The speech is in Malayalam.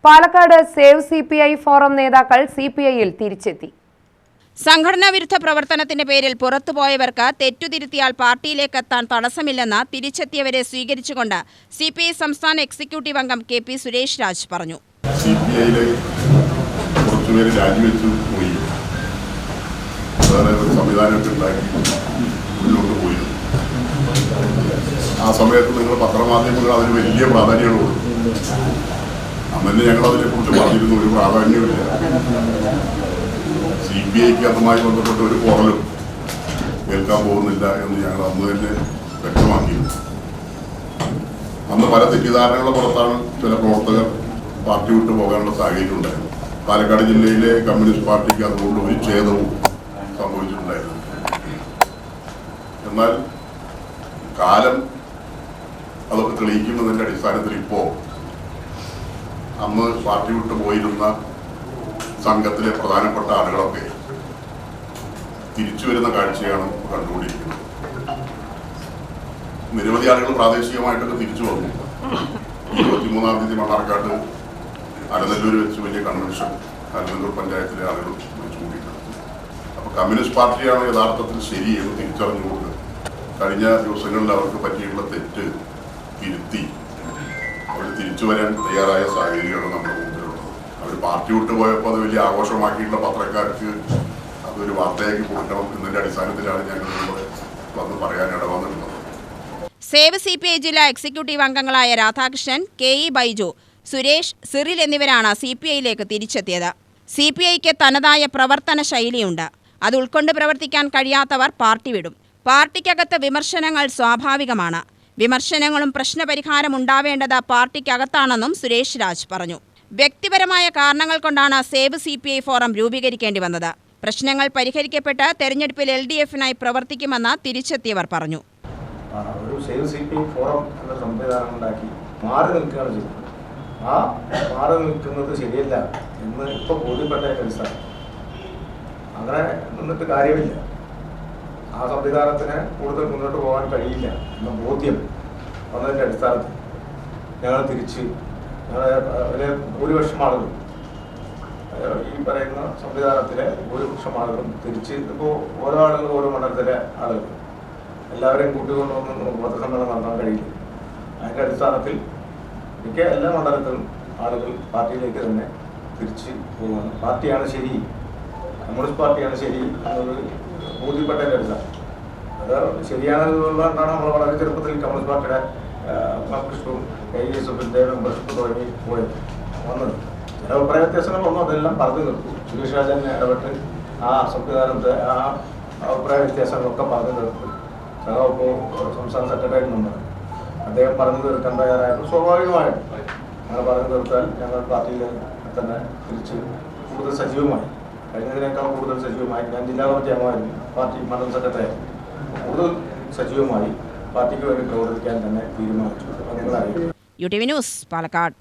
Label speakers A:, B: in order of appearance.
A: പാലക്കാട് സേവ് സിപിഐ ഫോറം നേതാക്കൾ സിപിഐയിൽ തിരിച്ചെത്തി.
B: സംഘടനാ വിരുദ്ധ പ്രവർത്തനത്തിന്റെ പേരിൽ പുറത്തുപോയവർക്ക് തെറ്റുതിരുത്തിയാൽ പാർട്ടിയിലേക്ക് എത്താൻ തടസ്സമില്ലെന്ന് തിരിച്ചെത്തിയവരെ സ്വീകരിച്ചുകൊണ്ട് സിപിഐ സംസ്ഥാന എക്സിക്യൂട്ടീവ് അംഗം KP സുരേഷ് രാജ് പറഞ്ഞു.
C: ആ സമയത്ത് നിങ്ങൾ പത്രമാധ്യമങ്ങൾ അതിന് വലിയ പ്രാധാന്യമുള്ളൂ. അന്നെ ഞങ്ങൾ അതിനെക്കുറിച്ച് പറഞ്ഞിരുന്ന ഒരു പ്രാധാന്യമില്ല. CPIക്ക് അതുമായി ബന്ധപ്പെട്ട ഒരു പോറലും കേൾക്കാൻ പോകുന്നില്ല എന്ന് ഞങ്ങൾ അന്ന് തന്നെ വ്യക്തമാക്കിയിരുന്നു. അന്ന് പല തെറ്റിദ്ധാരണകളുടെ പുറത്താണ് ചില പ്രവർത്തകർ പാർട്ടി വിട്ടു പോകാനുള്ള സാഹചര്യം ഉണ്ടായിരുന്നു. പാലക്കാട് ജില്ലയിലെ കമ്മ്യൂണിസ്റ്റ് പാർട്ടിക്ക് അതുകൊണ്ട് ഒരു ഛേദവും സംഭവിച്ചിട്ടുണ്ടായിരുന്നു. എന്നാൽ കാലം അതൊക്കെ തെളിയിക്കുന്നതിൻ്റെ അടിസ്ഥാനത്തിൽ ഇപ്പോൾ അന്ന് പാർട്ടി വിട്ടു പോയിരുന്ന സംഘത്തിലെ പ്രധാനപ്പെട്ട ആളുകളൊക്കെ തിരിച്ചു വരുന്ന കാഴ്ചയാണ് കണ്ടുകൊണ്ടിരിക്കുന്നത്. നിരവധി ആളുകൾ പ്രാദേശികമായിട്ടൊക്കെ തിരിച്ചു വന്നു. 23-ാം തീയതി മണ്ണാർക്കാട് അലനല്ലൂർ വെച്ച് വലിയ കൺവെൻഷൻ അലനല്ലൂർ പഞ്ചായത്തിലെ ആളുകൾ വെച്ചുകൊണ്ടിരിക്കുന്നത്. അപ്പോൾ കമ്മ്യൂണിസ്റ്റ് പാർട്ടിയാണ് യഥാർത്ഥത്തിൽ ശരി എന്ന് തിരിച്ചറിഞ്ഞുകൊണ്ട് കഴിഞ്ഞ ദിവസങ്ങളിൽ അവർക്ക് പറ്റിയുള്ള തെറ്റ് തിരുത്തി അവർ തിരിച്ചു വരാൻ തയ്യാറായ സാഹചര്യമാണ് നമ്മുടെ മുമ്പിലുള്ളത്. അവർ പാർട്ടി വിട്ടു പോയപ്പോൾ അത് വലിയ ആഘോഷമാക്കിയിട്ടുള്ള പത്രക്കാർക്ക് അതൊരു വാർത്തയാക്കി കൊടുക്കണം എന്നതിന്റെ അടിസ്ഥാനത്തിലാണ് ഞങ്ങൾ വന്ന് പറയാൻ ഇടവന്നിട്ടുള്ളത്.
B: സേവ് CPI ജില്ലാ എക്സിക്യൂട്ടീവ് അംഗങ്ങളായ രാധാകൃഷ്ണൻ, KE ബൈജു, സുരേഷ്, സിറിൽ എന്നിവരാണ് CPIയിലേക്ക് തിരിച്ചെത്തിയത്. CPIക്ക് തനതായ പ്രവർത്തന ശൈലിയുണ്ട്. അത് ഉൾക്കൊണ്ട് പ്രവർത്തിക്കാൻ കഴിയാത്തവർ പാർട്ടി വിടും. പാർട്ടിക്കകത്ത് വിമർശനങ്ങൾ സ്വാഭാവികമാണ്. വിമർശനങ്ങളും പ്രശ്നപരിഹാരം ഉണ്ടാവേണ്ടത് പാർട്ടിക്കകത്താണെന്നും സുരേഷ് രാജ് പറഞ്ഞു. വ്യക്തിപരമായ കാരണങ്ങൾ കൊണ്ടാണ് സേവ് CPI ഫോറം രൂപീകരിക്കേണ്ടി വന്നത്. പ്രശ്നങ്ങൾ പരിഹരിക്കപ്പെട്ട് തെരഞ്ഞെടുപ്പിൽ LDFനായി പ്രവർത്തിക്കുമെന്ന് തിരിച്ചെത്തിയവർ പറഞ്ഞു.
D: ഒരു സേവ് CPI ഫോറം എന്ന സംവിധാനം ഉണ്ടാക്കി മാറി നിൽക്കുകയാണ് ചെയ്യുന്നത്. ആ മാറി നിൽക്കുന്നത് ശരിയല്ല എന്ന് ഇപ്പോൾ ബോധ്യപ്പെട്ട അടിസ്ഥാനം. അങ്ങനെ നിന്നിട്ട് കാര്യമില്ല. ആ സംവിധാനത്തിന് കൂടുതൽ മുന്നോട്ട് പോകാൻ കഴിയില്ല എന്ന ബോധ്യം വന്നതിൻ്റെ അടിസ്ഥാനത്തിൽ ഞങ്ങൾ തിരിച്ച് ഞങ്ങളെ ഭൂരിപക്ഷം ആളുകൾ ഈ പറയുന്ന സംവിധാനത്തിലെ ഭൂരിപക്ഷം ആളുകളും തിരിച്ച് ഇപ്പോൾ ഓരോ ആളുകൾ ഓരോ മണ്ഡലത്തിലെ ആളുകൾ എല്ലാവരെയും കൂട്ടിക്കൊണ്ടുവന്ന് പത്രസമ്മേളനം നടത്താൻ കഴിയില്ല. അതിൻ്റെ അടിസ്ഥാനത്തിൽ മിക്ക എല്ലാ മണ്ഡലത്തിലും ആളുകൾ പാർട്ടിയിലേക്ക് തന്നെ തിരിച്ച് പോകുകയാണ്. പാർട്ടിയാണ് ശരി, കമ്മ്യൂണിസ്റ്റ് പാർട്ടിയാണ് ശരി എന്നൊരു ബോധ്യപ്പെട്ടതിൻ്റെ അടിസ്ഥാനം. അത് ശരിയാണെന്നുള്ളതാണ് നമ്മൾ വളരെ ചെറുപ്പത്തിൽ കമ്മ്യൂണിസ്റ്റ് പാർട്ടിയുടെ മെമ്പർഷിപ്പും KSFിൻ്റെ മെമ്പർഷിപ്പ് തുടങ്ങി വന്നത്. ചില അഭിപ്രായ വ്യത്യാസങ്ങൾ വന്നു, അതെല്ലാം പറഞ്ഞു നിർത്തും. സുരേഷ് രാജൻ ഇടപെട്ട് ആ സംവിധാനത്തെ ആ അഭിപ്രായ വ്യത്യാസങ്ങളൊക്കെ പറഞ്ഞു നിർത്തും. ഇപ്പോൾ സംസ്ഥാന സെക്രട്ടറി മെമ്പർ അദ്ദേഹം പറഞ്ഞു തീർക്കാൻ തയ്യാറായപ്പോൾ സ്വാഭാവികമായിട്ടും അങ്ങനെ പറഞ്ഞു തീർത്താൽ ഞങ്ങൾ പാർട്ടിയിൽ തന്നെ തിരിച്ച് കൂടുതൽ സജീവമായി, കഴിഞ്ഞതിനേക്കാൾ കൂടുതൽ സജീവമായി, ഞാൻ ജില്ലാ കമ്മിറ്റി അംഗമായിരുന്നു, പാർട്ടി മണ്ഡലം സെക്രട്ടറി കൂടുതൽ സജീവമായി പാർട്ടിക്ക് വേണ്ടി പ്രവർത്തിക്കാൻ തന്നെ തീരുമാനിച്ചു.
B: UTV news, Palakkad.